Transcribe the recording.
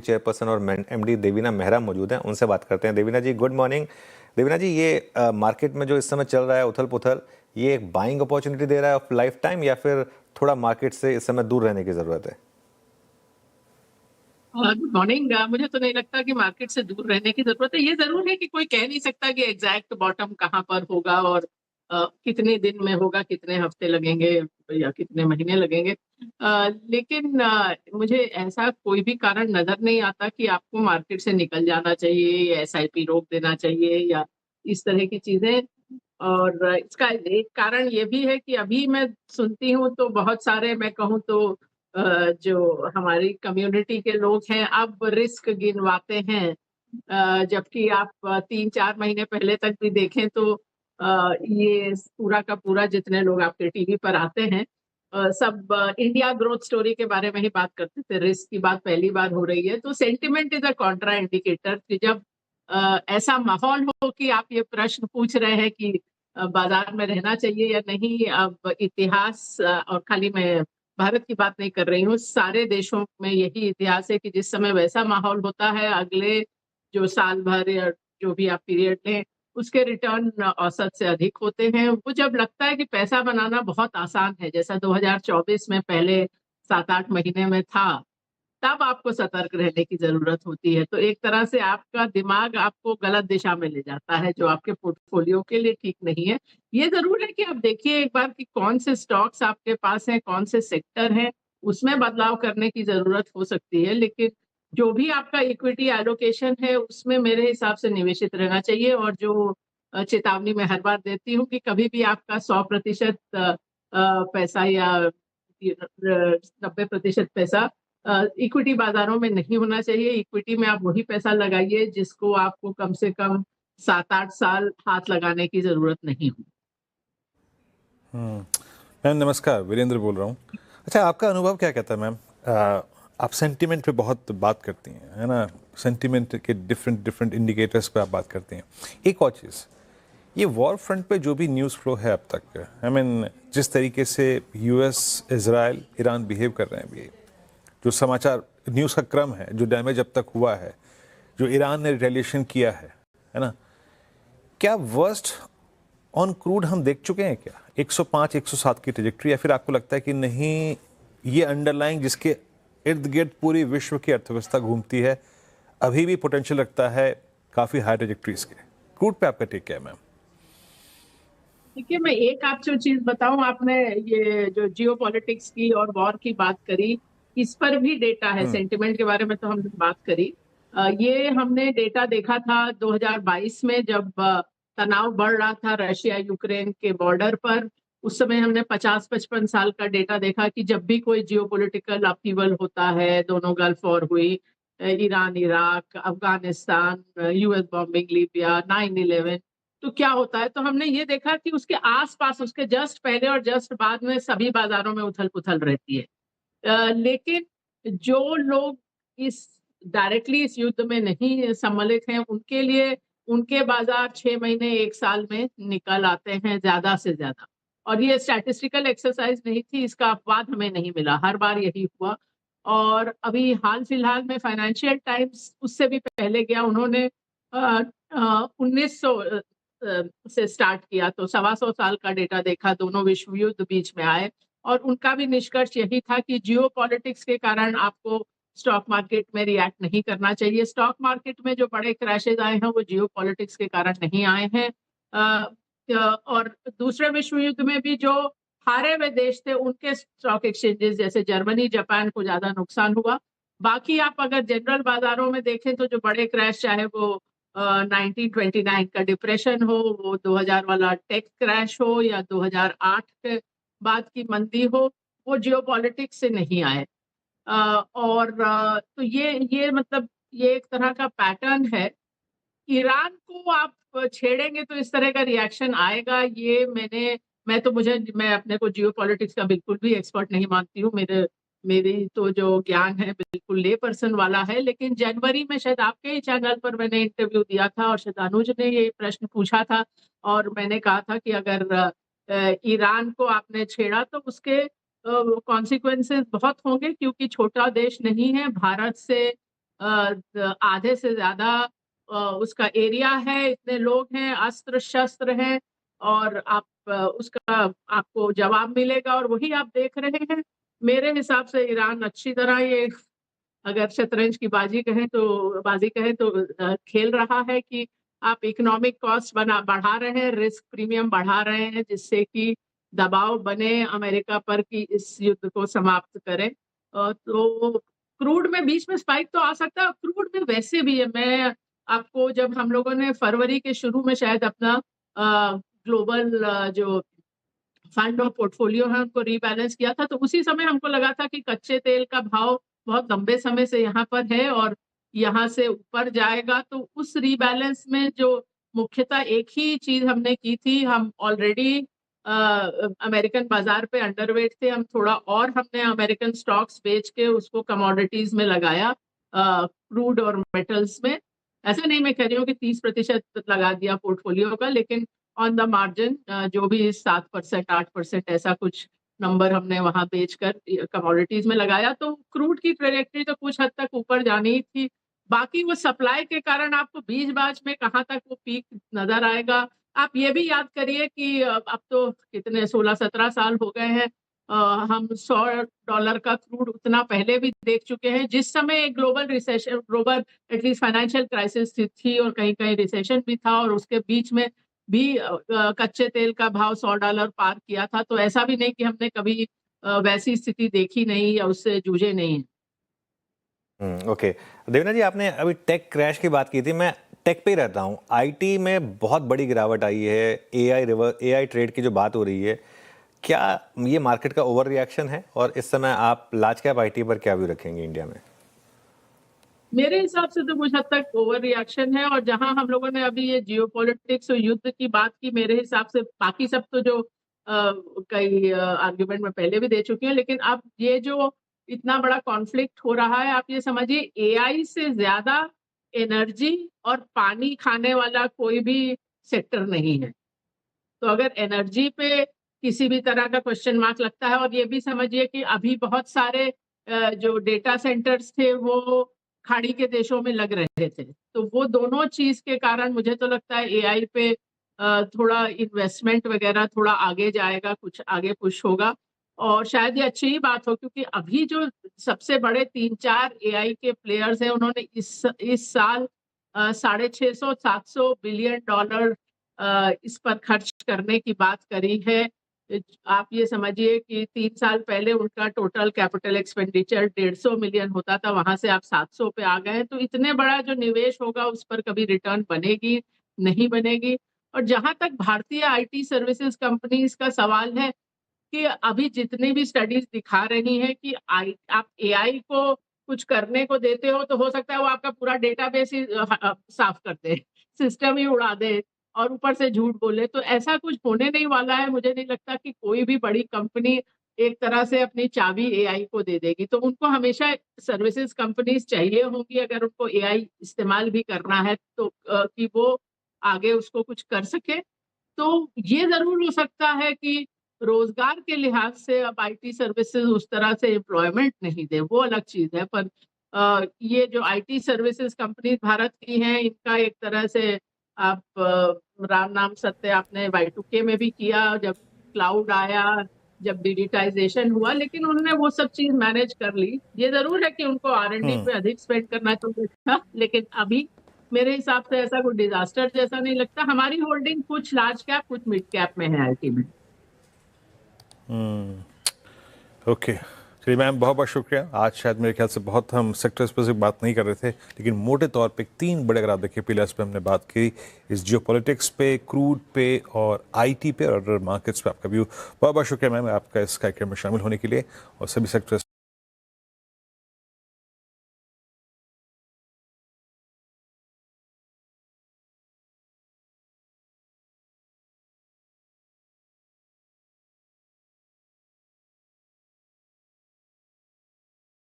Chairperson और MD Devina Mehra मौजूद हैं, उनसे बात करते हैं। देवीना जी, गुड मॉर्निंग। देवीना जी, ये मार्केट में जो इस समय चल रहा है उथल पुथल, ये एक बाइंग अपॉर्चुनिटी दे रहा है ऑफ लाइफ टाइम, या फिर थोड़ा मार्केट से इस समय दूर रहने की जरूरत है? Good morning. मुझे तो नहीं लगता कि मार्केट से दूर रहने की जरूरत है। ये जरूर है कि कोई कह नहीं सकता कि एग्जैक्ट बॉटम कहाँ पर होगा और कितने दिन में होगा, कितने हफ्ते लगेंगे या कितने महीने लगेंगे। लेकिन मुझे ऐसा कोई भी कारण नजर नहीं आता कि आपको मार्केट से निकल जाना चाहिए या एसआईपी रोक देना चाहिए या इस तरह की चीजें। और इसका एक कारण ये भी है कि अभी मैं सुनती हूँ तो बहुत सारे, मैं कहूँ तो जो हमारी कम्युनिटी के लोग हैं अब रिस्क गिनवाते हैं। जबकि आप 3-4 महीने पहले तक भी देखें तो ये पूरा का पूरा जितने लोग आपके टीवी पर आते हैं सब इंडिया ग्रोथ स्टोरी के बारे में ही बात करते थे। रिस्क की बात पहली बार हो रही है, तो sentiment is a Contra indicator कि जब ऐसा माहौल हो कि आप ये प्रश्न पूछ रहे हैं कि बाजार में रहना चाहिए या नहीं। अब इतिहास और खाली मैं भारत की बात नहीं कर रही हूँ, सारे देशों में यही इतिहास है कि जिस समय वैसा माहौल होता है, अगले जो साल भर या जो भी आप पीरियड लें, उसके रिटर्न औसत से अधिक होते हैं। वो जब लगता है कि पैसा बनाना बहुत आसान है, जैसा 2024 में पहले 7-8 महीने में था, तब आपको सतर्क रहने की जरूरत होती है। तो एक तरह से आपका दिमाग आपको गलत दिशा में ले जाता है, जो आपके पोर्टफोलियो के लिए ठीक नहीं है। ये जरूर है कि आप देखिए एक बार कि कौन से स्टॉक्स आपके पास हैं, कौन से सेक्टर हैं, उसमें बदलाव करने की जरूरत हो सकती है। लेकिन जो भी आपका इक्विटी एलोकेशन है उसमें मेरे हिसाब से निवेशित रहना चाहिए। और जो चेतावनी मैं हर बार देती हूँ कि कभी भी आपका 100% पैसा या 90% पैसा इक्विटी बाजारों में नहीं होना चाहिए। इक्विटी में आप वही पैसा लगाइए जिसको आपको कम से कम 7-8 साल हाथ लगाने की जरूरत नहीं हो। मैम नमस्कार, वीरेंद्र बोल रहा हूँ। अच्छा, आपका अनुभव क्या कहता है मैम? आप सेंटिमेंट पे बहुत बात करती हैं, है ना? सेंटिमेंट के डिफरेंट डिफरेंट इंडिकेटर्स पे आप बात करती हैं। एक और चीज़, ये वॉर फ्रंट पे जो भी न्यूज़ फ्लो है अब तक, आई मीन जिस तरीके से यूएस, इजराइल, ईरान बिहेव कर रहे हैं अभी, जो समाचार न्यूज़ का क्रम है, जो डैमेज अब तक हुआ है, जो ईरान ने रिटेलिएशन किया है ना? क्या वर्स्ट ऑन क्रूड हम देख चुके हैं क्या? 105 107 की ट्रेजेक्ट्री, या फिर आपको लगता है कि नहीं, ये अंडरलाइंग जिसके इर्द गिर्द पूरी विश्व की अर्थव्यवस्था घूमती है, अभी भी पोटेंशियल रखता है काफी हाई ट्रेजेक्ट्रीज के? क्रूड पे आपका टेक क्या है मैम? देखिए, मैं एक आप जो चीज बताऊं, आपने ये जो जियो पॉलिटिक्स की और वॉर की बात करी, इस पर भी डेटा है। सेंटिमेंट के बारे में तो हमने बात करी। ये हमने डेटा देखा था 2022 में, जब तनाव बढ़ रहा था रशिया यूक्रेन के बॉर्डर पर। उस समय हमने 50-55 साल का डेटा देखा कि जब भी कोई जियोपॉलिटिकल अपहीवल होता है, दोनों गल्फ वॉर हुई, Iran Iraq, Afghanistan, US bombing, Libya, 9/11, तो क्या होता है। तो हमने ये देखा कि उसके आसपास, उसके जस्ट पहले और जस्ट बाद में सभी बाजारों में उथल पुथल रहती है। लेकिन जो लोग इस डायरेक्टली इस युद्ध में नहीं सम्मिलित हैं, उनके लिए उनके बाजार 6 महीने 1 साल में निकल आते हैं ज्यादा से ज्यादा। और ये स्टैटिस्टिकल एक्सरसाइज नहीं थी, इसका अपवाद हमें नहीं मिला, हर बार यही हुआ। और अभी हाल फिलहाल में फाइनेंशियल टाइम्स उससे भी पहले गया, उन्होंने 1900 से स्टार्ट किया, तो 125 साल का डेटा देखा, दोनों विश्व युद्ध बीच में आए। और उनका भी निष्कर्ष यही था कि जियो पॉलिटिक्स के कारण आपको स्टॉक मार्केट में रिएक्ट नहीं करना चाहिए। स्टॉक मार्केट में जो बड़े क्रैशेज आए हैं वो जियो पॉलिटिक्स के कारण नहीं आए हैं। और दूसरे विश्व युद्ध में भी जो हारे हुए देश थे उनके स्टॉक एक्सचेंजेस जैसे जर्मनी, जापान को ज्यादा नुकसान हुआ। बाकी आप अगर जनरल बाजारों में देखें तो जो बड़े क्रैश, चाहे वो 1929 का डिप्रेशन हो, वो 2000 वाला टेक क्रैश हो, या 2008 के बाद की मंदी हो, वो जियोपॉलिटिक्स से नहीं आए। और तो ये मतलब ये एक तरह का पैटर्न है। ईरान को आप छेड़ेंगे तो इस तरह का रिएक्शन आएगा, ये मैं अपने को जियोपॉलिटिक्स का बिल्कुल भी एक्सपर्ट नहीं मानती हूँ। मेरी तो जो ज्ञान है बिल्कुल ले पर्सन वाला है। लेकिन जनवरी में शायद आपके ही चैनल पर मैंने इंटरव्यू दिया था और शायद अनुज ने ये प्रश्न पूछा था, और मैंने कहा था कि अगर ईरान को आपने छेड़ा तो उसके कॉन्सिक्वेंसेस बहुत होंगे, क्योंकि छोटा देश नहीं है। भारत से आधे से ज़्यादा उसका एरिया है, इतने लोग हैं, अस्त्र-शस्त्र हैं और आप उसका आपको जवाब मिलेगा और वही आप देख रहे हैं। मेरे हिसाब से ईरान अच्छी तरह ये अगर शतरंज की बाजी कहें तो खेल रहा है कि आप इकोनॉमिक कॉस्ट बढ़ा रहे हैं, रिस्क प्रीमियम बढ़ा रहे हैं, जिससे कि दबाव बने अमेरिका पर कि इस युद्ध को समाप्त करें। तो क्रूड में बीच में स्पाइक तो आ सकता है, क्रूड में वैसे भी है। मैं आपको जब हम लोगों ने फरवरी के शुरू में शायद अपना ग्लोबल जो फंड और पोर्टफोलियो है उनको रीबैलेंस किया था, तो उसी समय हमको लगा था कि कच्चे तेल का भाव बहुत लंबे समय से यहाँ पर है और यहाँ से ऊपर जाएगा। तो उस रीबैलेंस में जो मुख्यतः एक ही चीज़ हमने की थी, हम ऑलरेडी अमेरिकन बाज़ार पे अंडरवेट थे, हम थोड़ा और हमने अमेरिकन स्टॉक्स बेच के उसको कमोडिटीज़ में लगाया क्रूड और मेटल्स में। ऐसा नहीं मैं कह रही हूँ कि 30% लगा दिया पोर्टफोलियो का, लेकिन ऑन द मार्जिन जो भी 7% 8% ऐसा कुछ नंबर हमने वहां बेचकर कमोडिटीज में लगाया। तो क्रूड की ट्रेजेक्टरी तो कुछ हद तक ऊपर जानी ही थी। बाकी वो सप्लाई के कारण आपको बीच बाच में कहाँ तक वो पीक नजर आएगा। आप ये भी याद करिए कि अब तो कितने 16-17 साल हो गए हैं, हम $100 का क्रूड उतना पहले भी देख चुके हैं, जिस समय global recession, global at least financial crisis थी और कहीं कहीं रिसेशन भी था और उसके बीच में भी कच्चे तेल का भाव $100 पार किया था। तो ऐसा भी नहीं कि हमने कभी वैसी स्थिति देखी नहीं या उससे जूझे नहीं। ओके। देवना जी, आपने अभी टेक क्रैश की बात की थी। मैं टेक पे ही रहता हूँ। आईटी में बहुत बड़ी गिरावट आई है। एआई ट्रेड की जो बात हो रही है, क्या ये मार्केट का ओवर रिएक्शन है? और इस समय आप लार्ज कैप आईटी पर क्या व्यू रखेंगे इंडिया में? मेरे हिसाब से तो कुछ हद तक ओवर रिएक्शन है और जहां हम लोगों ने अभी ये जियोपॉलिटिक्स और युद्ध की बात की, मेरे हिसाब से बाकी सब तो जो कई आर्ग्यूमेंट में पहले भी दे चुकी हूँ, लेकिन अब ये जो इतना बड़ा कॉन्फ्लिक्ट हो रहा है, आप ये समझिए एआई से ज्यादा एनर्जी और पानी खाने वाला कोई भी सेक्टर नहीं है। तो अगर एनर्जी पे किसी भी तरह का क्वेश्चन मार्क लगता है, और ये भी समझिए कि अभी बहुत सारे जो डेटा सेंटर्स थे वो खाड़ी के देशों में लग रहे थे, तो वो दोनों चीज के कारण मुझे तो लगता है एआई पे थोड़ा इन्वेस्टमेंट वगैरह थोड़ा आगे जाएगा, कुछ आगे पुश होगा। और शायद ये अच्छी ही बात हो, क्योंकि अभी जो सबसे बड़े 3-4 एआई के प्लेयर्स हैं, उन्होंने इस साल 650-700 बिलियन डॉलर इस पर खर्च करने की बात करी है। आप ये समझिए कि 3 साल पहले उनका टोटल कैपिटल एक्सपेंडिचर 150 मिलियन होता था, वहां से आप 700 पे आ गए। तो इतने बड़ा जो निवेश होगा उस पर कभी रिटर्न बनेगी नहीं बनेगी। और जहां तक भारतीय आईटी सर्विसेज कंपनीज का सवाल है, कि अभी जितनी भी स्टडीज दिखा रही हैं कि आप एआई को कुछ करने को देते हो, तो हो सकता है वो आपका पूरा डेटाबेस ही साफ कर दे, सिस्टम ही उड़ा दे और ऊपर से झूठ बोले। तो ऐसा कुछ होने नहीं वाला है। मुझे नहीं लगता कि कोई भी बड़ी कंपनी एक तरह से अपनी चाबी एआई को दे देगी। तो उनको हमेशा सर्विसेज कंपनीज चाहिए होंगी, अगर उनको एआई इस्तेमाल भी करना है तो कि वो आगे उसको कुछ कर सके। तो ये ज़रूर हो सकता है कि रोज़गार के लिहाज से अब आईटी सर्विसेज़ उस तरह से एम्प्लॉयमेंट नहीं दे, वो अलग चीज़ है। पर ये जो आईटी सर्विसेज़ कंपनी भारत की हैं, इनका एक तरह से आप राम नाम सत्य आपने Y2K में भी किया, जब क्लाउड आया, जब डिजिटाइज़ेशन हुआ, लेकिन उन्होंने वो सब चीज़ मैनेज कर ली। ये ज़रूर है कि उनको R&D पे अधिक स्पेंड करना चाहिए था, लेकिन अभी मेरे हिसाब से ऐसा कोई डिजास्टर जैसा नहीं लगता। हमारी होल्डिंग कुछ लार्ज कैप कुछ मिड कैप में है आईटी में। ओके, चलिए मैम, बहुत बहुत शुक्रिया। आज शायद मेरे ख्याल से बहुत हम सेक्टर स्पेसिफिक बात नहीं कर रहे थे, लेकिन मोटे तौर पे 3 बड़े, अगर आप देखिए, पिलर्स पे हमने बात की, इस जियोपॉलिटिक्स पे, क्रूड पे और आईटी पे और अदर मार्केट्स पे। आपका व्यू बहुत बहुत शुक्रिया मैम, आपका इस कार्यक्रम में शामिल होने के लिए और सभी सेक्टर्स